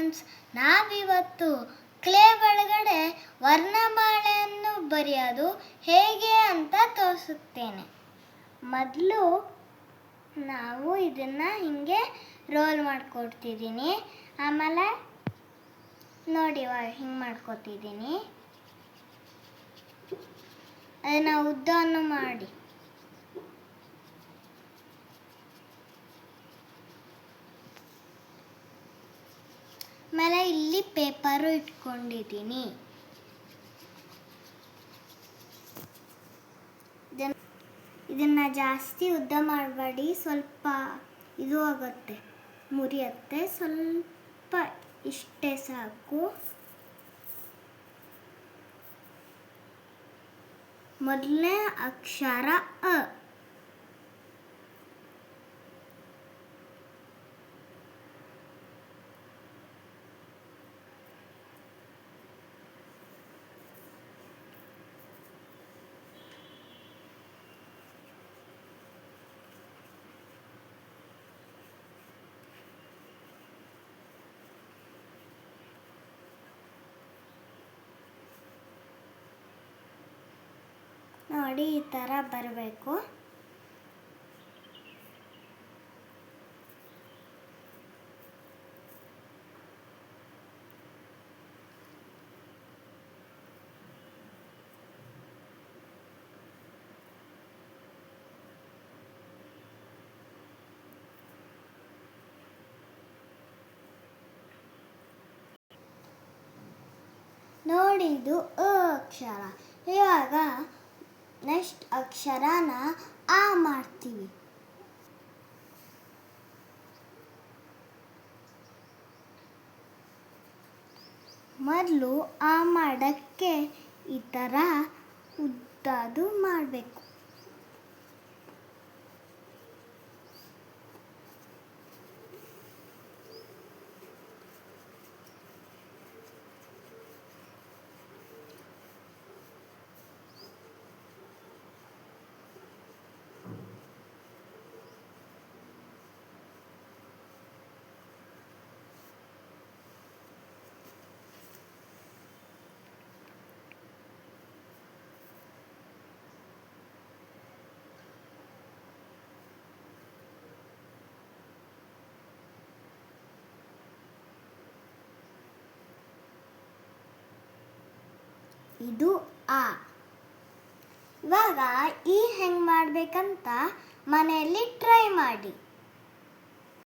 Friends, ನಾವಿವತ್ತು clay ಒಳಗಡೆ ವರ್ಣಮಾಲೆಯನ್ನು ಬರೆಯೋದು ಹೇಗೆ ಅಂತ ತೋರಿಸುತ್ತೇನೆ. ಮೊದಲು ನಾವು ಇದನ್ನು ಹಿಂಗೆ ರೋಲ್ ಮಾಡ್ಕೊಡ್ತಿದ್ದೀನಿ. ಆಮೇಲೆ ನೋಡಿ ಹಿಂಗೆ ಮಾಡ್ಕೊತಿದ್ದೀನಿ. ಅದನ್ನು ಉದ್ದವನ್ನು ಮಾಡಿ ಆಮೇಲೆ ಇಲ್ಲಿ ಪೇಪರು ಇಟ್ಕೊಂಡಿದ್ದೀನಿ. ಇದನ್ನು ಜಾಸ್ತಿ ಉದ್ದ ಮಾಡಬೇಡಿ, ಸ್ವಲ್ಪ ಇದು ಆಗುತ್ತೆ, ಮುರಿಯುತ್ತೆ. ಸ್ವಲ್ಪ ಇಷ್ಟೇ ಸಾಕು. ಮೊದಲನೇ ಅಕ್ಷರ ಅ. ನೋಡಿ, ಈ ಥರ ಬರಬೇಕು. ನೋಡಿ, ಇದು ಅ ಅಕ್ಷರ. ಇವಾಗ ನೆಕ್ಸ್ಟ್ ಅಕ್ಷರನ ಆ ಮಾಡ್ತೀವಿ. ಮೊದಲು ಆ ಮಾಡೋಕ್ಕೆ ಈ ಥರ ಉದ್ದದು ಮಾಡಬೇಕು. ಇದು ಆ. ಇವಾಗ ಈ ಹೆಂಗೆ ಮಾಡಬೇಕಂತ ಮನೆಯಲ್ಲಿ ಟ್ರೈ ಮಾಡಿ.